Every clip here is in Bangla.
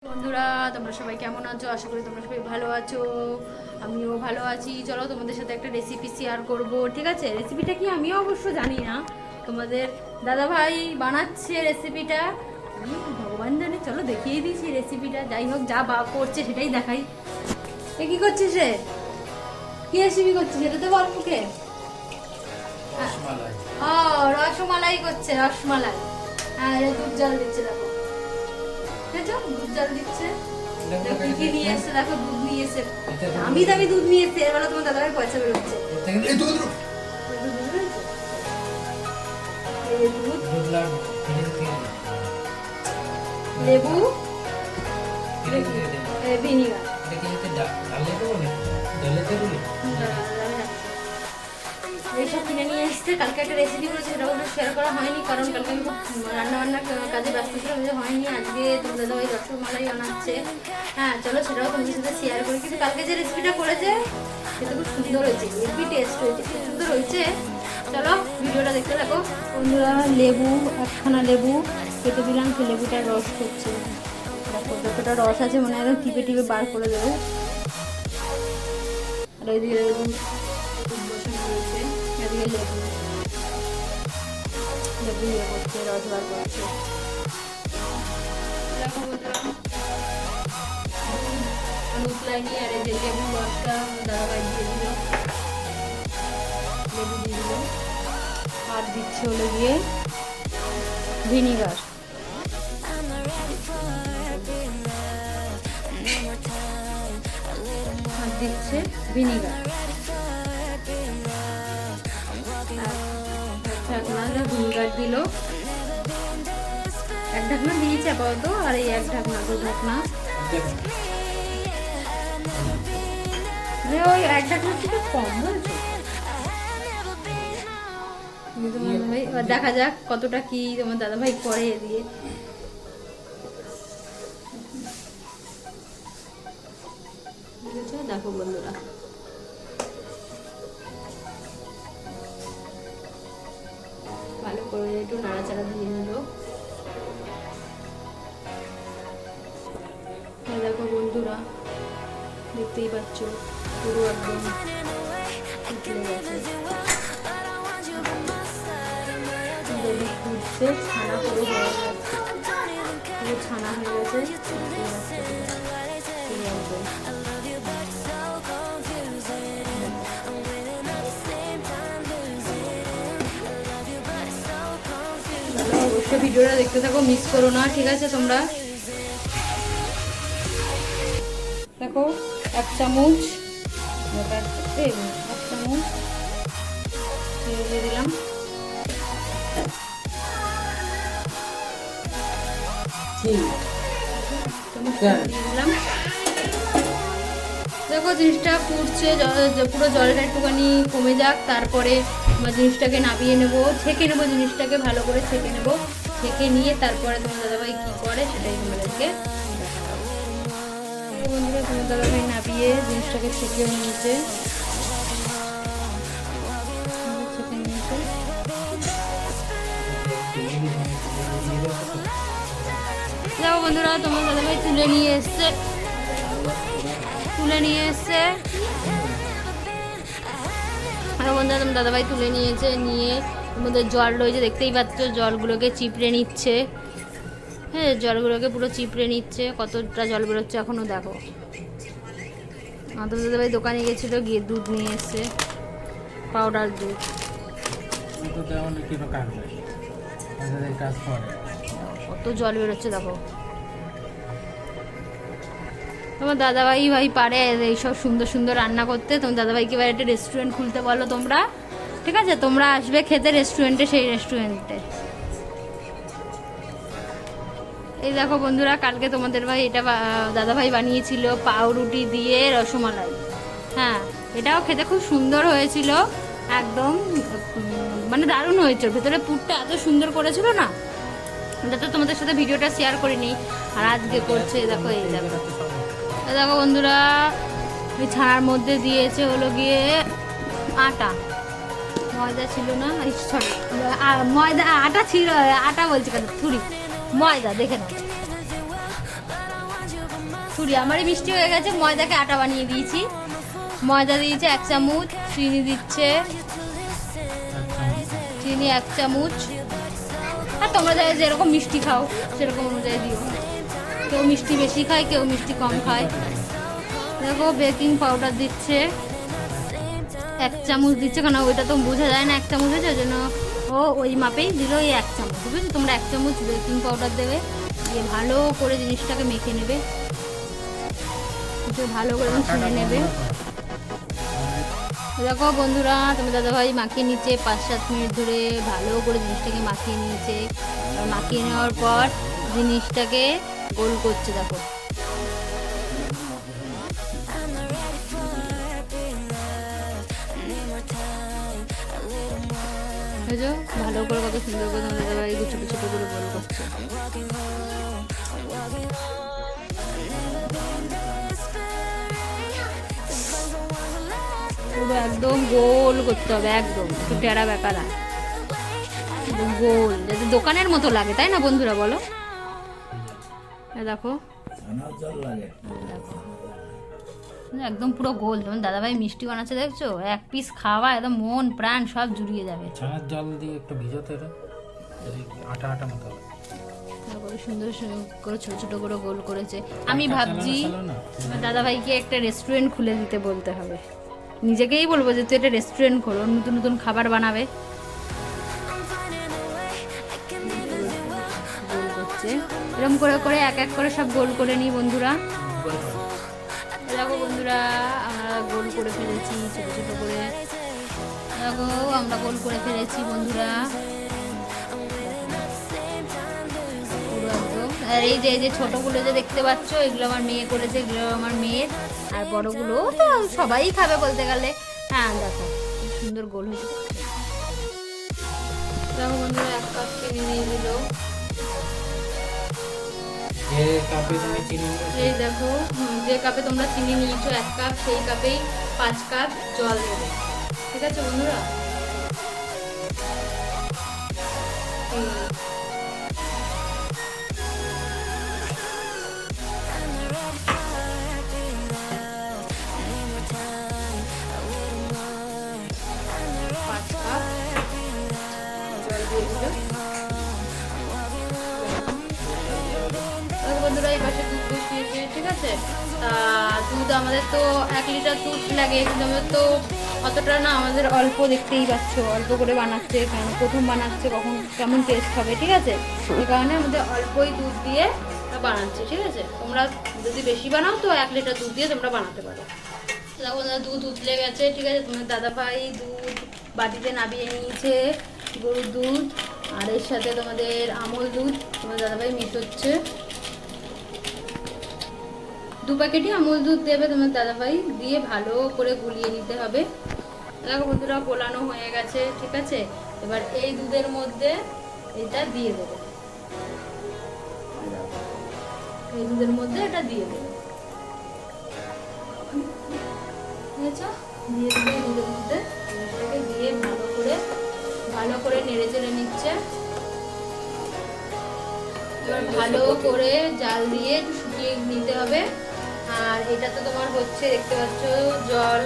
বন্ধুরা তোমরা সবাই কেমন আছো? আশা করি তোমরা সবাই ভালো আছো, আমিও ভালো আছি। চলো তোমাদের সাথে একটা রেসিপি শেয়ার করব, ঠিক আছে? রেসিপিটা কি আমিও অবশ্য জানি না, তোমাদের দাদাভাই বানাচ্ছে রেসিপিটা, আমি ভগবান জানে। চলো দেখিয়ে দিয়েছি রেসিপিটা, যাই হোক যা বা করছে সেটাই দেখাই। এ কি করছিস রে? কি রেসিপি করছিস সেটা তো বল মুখে। ও রসমালাই করছে, রসমালাই। হ্যাঁ দুধ জল দিচ্ছে, দেখো দেখো দুধ জল দিচ্ছে। কি নিয়ে এসছে দেখো, দুধ নিয়ে এসছে, আমি দামি দুধ নিয়ে এসছে। এর বেলা তোমার দাদাভাই পয়সা বেরোচ্ছে। লেবু ভিনিগার এইসব কিনে নিয়ে এসছে। কালকে একটা রেসিপি করেছে, সেটা ওটা শেয়ার করা হয়নি, কারণ কালকে আমি খুব রান্নাবান্নার কাজে ব্যস্ত ছিলাম, যে হয়নি। আজকে তোমাদের দাদা ওই রসমালাই বানাচ্ছে। হ্যাঁ চলো সেটাও তোমাদের সাথে শেয়ার করি। কিন্তু কালকে যে রেসিপিটা করেছে সেটা খুব সুন্দর হয়েছে, হেভি টেস্ট হয়েছে, খুব সুন্দর হয়েছে। চলো ভিডিওটা দেখতে থাকো বন্ধুরা। লেবু একখানা লেবু কেটে দিলাম, সেই লেবুটার রস করছে। দেখো যতটা রস আছে মনে হয় টিপে টিপে বার করে দেবো। আর ওইদিকে লেবু বসানো রয়েছে, এদিকে লেবু লেবু ইয়ে করছে, রস বার করছে। দেখো অনুতলাই নিয়ে আর এই যে লেবু রসটা দাদাভাই দিয়ে দিল, লেবু দিয়ে দিল। আর দিচ্ছে হলো গিয়ে ভিনিগার। আর দিচ্ছে ভিনিগার, ভিনিগার দিল। এক ঢাকনা দিয়েছে আপাতত, আর এই এক ঢাকনা দু ঢাকনা, ওই এক ঢাকনা থেকে কম হয়েছে। এবার দেখা যাক কতটা কি তোমার দাদাভাই করে দিয়ে। দেখো বন্ধুরা ভালো করে একটু নাড়াচাড়া দিয়ে নিল। দেখো বন্ধুরা দেখতেই পাচ্ছ পুরো একদম উঠলে গেছে, ফুটছে, ছানা পুরো হয়ে গেছে, পুরো ছানা হয়ে গেছে। অবশ্যই ভিডিওটা দেখতে থাকো, মিস করো না, ঠিক আছে? তোমরা দেখো এক চামচ দিয়ে দিলাম। দেখো জিনিসটা ফুটছে, পুরো জলটা একটুখানি কমে যাক, তারপরে আমার জিনিসটাকে নামিয়ে নেবো, ছেঁকে নেবো, জিনিসটাকে ভালো করে ছেঁকে নেবো। ছেঁকে নিয়ে তারপরে তোমার দাদাভাই কী করে সেটাই তোমাদেরকে বন্ধুরা। তোমার দাদাভাই নামিয়ে জিনিসটাকে ছেঁকে নিয়েছে, দেখো বন্ধুরা তোমার দাদাভাই তুলে নিয়ে এসছে, আর বন্ধুরা তোমার দাদাভাই তুলে নিয়েছে, নিয়ে ওর মধ্যে জল রয়েছে দেখতেই পাচ্ছ, জলগুলোকে চিপড়ে নিচ্ছে। হ্যাঁ জলগুলোকে পুরো চিপড়ে নিচ্ছে, কতটা জল বেরোচ্ছে এখনও দেখো। তোমার দাদাভাই দোকানে গেছিলো, গিয়ে দুধ নিয়ে এসছে, পাউডার দুধ। কত জল বেরোচ্ছে দেখো। তোমার দাদাভাই পারে এইসব সুন্দর সুন্দর রান্না করতে। তোমার দাদাভাইকে এবার একটা রেস্টুরেন্ট খুলতে বলো তোমরা, ঠিক আছে? তোমরা আসবে খেতে রেস্টুরেন্টে, সেই রেস্টুরেন্টে। এই দেখো বন্ধুরা কালকে তোমাদের ভাই এটা দাদাভাই বানিয়েছিল পাউরুটি দিয়ে রসমালাই। হ্যাঁ এটাও খেতে খুব সুন্দর হয়েছিল, একদম মানে দারুণ হয়েছিল। ভেতরে পুরটা এত সুন্দর করেছিল না, এটা তো তোমাদের সাথে ভিডিওটা শেয়ার করিনি, আর আজকে করছে। দেখো এই দেখো, দেখো বন্ধুরা ওই ছানার মধ্যে দিয়েছে হলো গিয়ে আটা, ময়দা ছিল না, সরি ময়দা আটা ছিল, আটা বলছি কেন, থুড়ি ময়দা, দেখে নাও ছুরি আমারই মিষ্টি হয়ে গেছে। ময়দাকে আটা বানিয়ে দিয়েছি। ময়দা দিয়েছে 1 চামচ, চিনি দিচ্ছে, চিনি 1 চামচ। আর তোমরা যেরকম মিষ্টি খাও সেরকম অনুযায়ী দিও। কেউ মিষ্টি বেশি খায়, কেউ মিষ্টি কম খায়। দেখো বেকিং পাউডার দিচ্ছে 1 চামচ দিচ্ছে, কেন ওইটা তো বোঝা যায় না 1 চামচ হয়েছে, ওই জন্য ও ওই মাপেই দিল এই 1 চামচ। বুঝেছো? তোমরা 1 চামচ বেকিং পাউডার দেবে, দিয়ে ভালো করে জিনিসটাকে মেখে নেবে, ভালো করে ছুঁড়ে নেবে। দেখো বন্ধুরা, তোমার দাদাভাই মাখিয়ে নিচ্ছে 5-7 মিনিট ধরে ভালো করে জিনিসটাকে মাখিয়ে নিয়েছে। আর মাখিয়ে নেওয়ার পর জিনিসটাকে গোল করছে। দেখো ভালো করে কত সুন্দর করে তোমার দাদাভাই ছোটো ছোটো করে গোল করছে। পুরো একদম গোল করতে হবে, একদম একটু টেরা বেকারা, একদম গোল, যাতে দোকানের মতো লাগে, তাই না বন্ধুরা বলো? দেখো একদম পুরো গোল। তোমার দাদাভাই মিষ্টি বানাচ্ছে দেখছো, 1 পিস খাওয়া একদম মন প্রাণ সব জুড়িয়ে যাবে। ছানার জল দিয়ে একটু ভিজাতে, আটা আটা মতো সুন্দর করে ছোট ছোট করে গোল করেছে। আমি ভাবছি দাদাভাইকে একটা রেস্টুরেন্ট খুলে দিতে বলতে হবে। নিজেকেই বলবো যে তুই একটা রেস্টুরেন্ট খোলো, নতুন নতুন খাবার বানাবে। গোল করছে এরকম করে করে এক এক করে সব গোল করে নিই বন্ধুরা। দেখো বন্ধুরা, আমরা গোল করে ফেলেছি ছোট ছোট করে। দেখো আমরা গোল করে ফেলেছি বন্ধুরা। আর এই যে ছোটগুলো যে দেখতে পাচ্ছ, এগুলো আমার মেয়ে করেছে, এগুলো আমার মেয়ের। আর বড়গুলো তো সবাই খাবে বলতে গেলে। হ্যাঁ দেখো সুন্দর গোল হয়েছে। দেখো বন্ধুরা 1 কাপ চিনি নিয়ে দিল। এই দেখো যে কাপে তোমরা চিনি নিয়েছো 1 কাপ, সেই কাপেই 5 কাপ জল দেবে। ঠিক আছে বন্ধুরা? বন্ধুরা এই পাশে দুধ বসিয়েছে। ঠিক আছে, দুধ আমাদের তো 1 লিটার দুধ লাগে, কিন্তু আমাদের তো অতটা না, আমাদের অল্প, দেখতেই পাচ্ছ অল্প করে বানাচ্ছে, কারণ প্রথম বানাচ্ছে, কখন কেমন টেস্ট হবে। ঠিক আছে, এই কারণে আমাদের অল্পই দুধ দিয়ে বানাচ্ছি। ঠিক আছে, তোমরা যদি বেশি বানাও তো 1 লিটার দুধ দিয়ে তোমরা বানাতে পারো। দেখো দুধ উতলে গেছে। ঠিক আছে, তোমার দাদাভাই দুধ বাটিতে নামিয়ে নিয়েছে, গরুর দুধ, আর এর সাথে তোমাদের আমল দুধ তোমার দাদাভাই মিশোচ্ছে। 2 প্যাকেটই আমল দুধ দেবে তোমার দাদাভাই, দিয়ে ভালো করে গুলিয়ে নিতে হবে। দেখো বন্ধুরা গোলানো হয়ে গেছে। ঠিক আছে, এবার এই দুধের মধ্যে এটা দিয়ে দেবে, এই দুধের মধ্যে এটা দিয়ে দেবে। বুঝেছো? দিয়ে দেবে দুধের মধ্যে, এটাকে দিয়ে ভালো করে নেড়ে চেড়ে নিচ্ছে। এবার ভালো করে জাল দিয়ে একটু শুকিয়ে নিতে হবে। আর এটা তো তোমার হচ্ছে, দেখতে পাচ্ছ জল,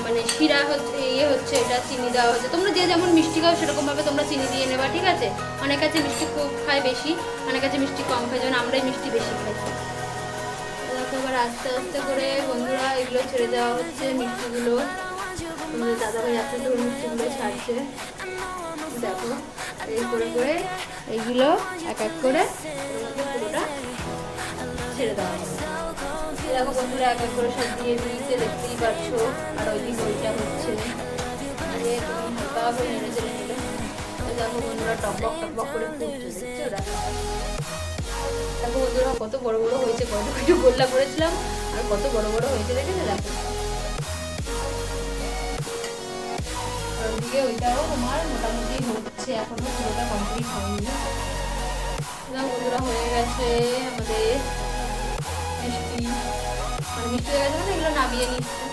মানে শিরা হচ্ছে, হচ্ছে এটা চিনি দেওয়া হচ্ছে। তোমরা যে যেমন মিষ্টি খাও সেরকম ভাবে তোমরা চিনি দিয়ে নেবা। ঠিক আছে, অনেক কাছে মিষ্টি খুব খায় বেশি, অনেক কাছে মিষ্টি কম খায়, যেমন আমরাই মিষ্টি বেশি খাই। দেখো এবার আস্তে আস্তে করে বন্ধুরা এগুলো ছেড়ে দেওয়া হচ্ছে, মিষ্টিগুলো। তোমাদের দাদাভাই আস্তে আস্তে মিষ্টিগুলো ছাড়ছে। দেখো এই করে করে এইগুলো এক এক করে পুরোটা ছেড়ে দেওয়া হবে। দেখো বন্ধুরা এক এক করে সব দিয়ে দিয়েছে, দেখতেই পাচ্ছ। আর ওইদিকে ওইটা হচ্ছে, আগে হালকা করে নেড়ে চেড়ে নিলে। দেখো বন্ধুরা টকবক টকবক করে ফুটছে, দেখছো? দেখো বন্ধুরা কত বড় বড় হয়েছে, কত কিছু গোল্লা করেছিলাম আর কত বড় বড় হয়েছে, দেখেছো? দেখো আর ওইদিকে ওইটাও তোমার মোটামুটি হচ্ছে, এখনো পুরোটা কমপ্লিট হয়নি। দেখো বন্ধুরা হয়ে গেছে আমাদের মিষ্টি, মানে মিষ্টি হয়ে গেছে, মানে এগুলো নামিয়ে নিচ্ছি।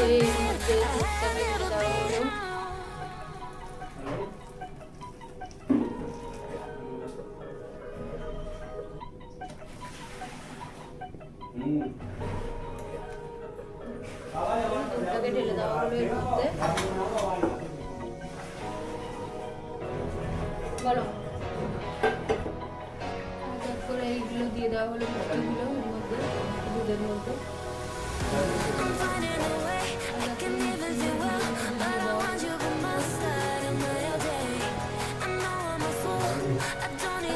হচ্ছে এর মধ্যে দুধটাকে ঢেলে দেওয়া হলো। দুধটাকে ঢেলে দেওয়া হলো এর মধ্যে। বলো তারপরে এইগুলো দিয়ে দেওয়া হলো মিষ্টিগুলো এর মধ্যে, দুধের মধ্যে।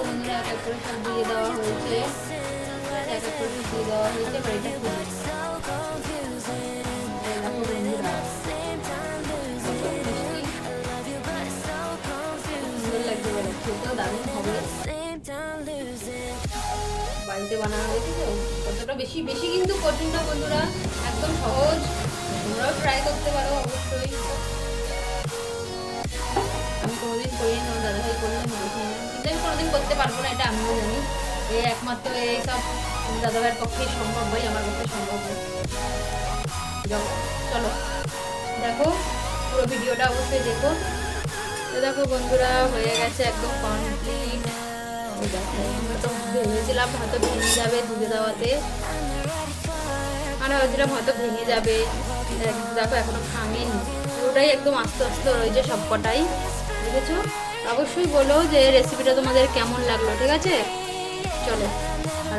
বন্ধুরা এক এক করে সব দিয়ে দেওয়া হয়েছে, এক এক করে দিয়ে দেওয়া হয়েছে। এবার এটা খুলে দেখো বন্ধুরা সুন্দর লাগছে, বলে খেতেও দারুণ হবে। বাড়িতে বানানো হয়েছে তো কতটা বেশি বেশি কিন্তু কঠিন না বন্ধুরা, একদম সহজ, তোমরাও ট্রাই করতে পারো অবশ্যই। আমি কোনোদিন করি না, দাদাভাই করলে আমি দেখিনি, কিন্তু আমি কোনোদিন করতে পারবো না এটা আমিও জানি। এই একমাত্র এইসব দাদাভাইয়ের পক্ষেই সম্ভব, ভাই আমার পক্ষে সম্ভব না। চলো দেখো পুরো ভিডিওটা অবশ্যই দেখো। তো দেখো বন্ধুরা হয়ে গেছে একদম কমপ্লিট। দেখো আমরা তো ভেবেছিলাম হয়তো ভেঙে যাবে দুধে দেওয়াতে, আমরা ভাবছিলাম হয়তো ভেঙে যাবে। দেখো এখনো ভাঙেনি, পুরোটাই একদম আস্তে আস্তে রয়েছে সবকটাই, বুঝেছো? অবশ্যই বলো যে রেসিপিটা তোমাদের কেমন লাগলো, ঠিক আছে? চলো আর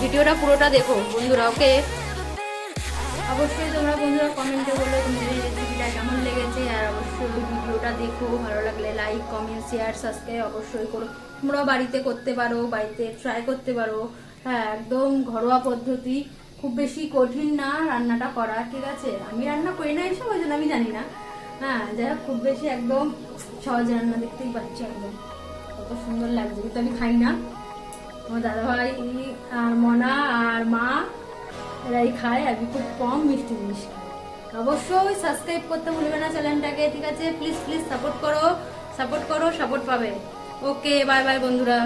ভিডিওটা পুরোটা দেখো বন্ধুরা, ওকে? অবশ্যই তোমরা বন্ধুরা কমেন্টে বলো তোমাদের এই রেসিপিটা কেমন লেগেছে, আর অবশ্যই ভিডিওটা দেখো, ভালো লাগলে লাইক কমেন্ট শেয়ার সাবস্ক্রাইব অবশ্যই করো। তোমরাও বাড়িতে করতে পারো, বাড়িতে ট্রাই করতে পারো। হ্যাঁ একদম ঘরোয়া পদ্ধতি, খুব বেশি কঠিন না রান্নাটা করা, ঠিক আছে? আমি রান্না করি না এসব, ওই জন্য আমি জানি না। হ্যাঁ যাই হোক খুব বেশি একদম সহজ রান্না, দেখতেই পাচ্ছি একদম কত সুন্দর লাগছে, কিন্তু আমি খাই না। আমার দাদাভাই আর মনা আর মা এরাই খায়, আমি খুব কম মিষ্টি জিনিস খাই। অবশ্যই সাবস্ক্রাইব করতে ভুলবে না চ্যানেলটাকে, ঠিক আছে? প্লিজ প্লিজ সাপোর্ট করো, সাপোর্ট করো, সাপোর্ট পাবে। ওকে বাই বাই বন্ধুরা।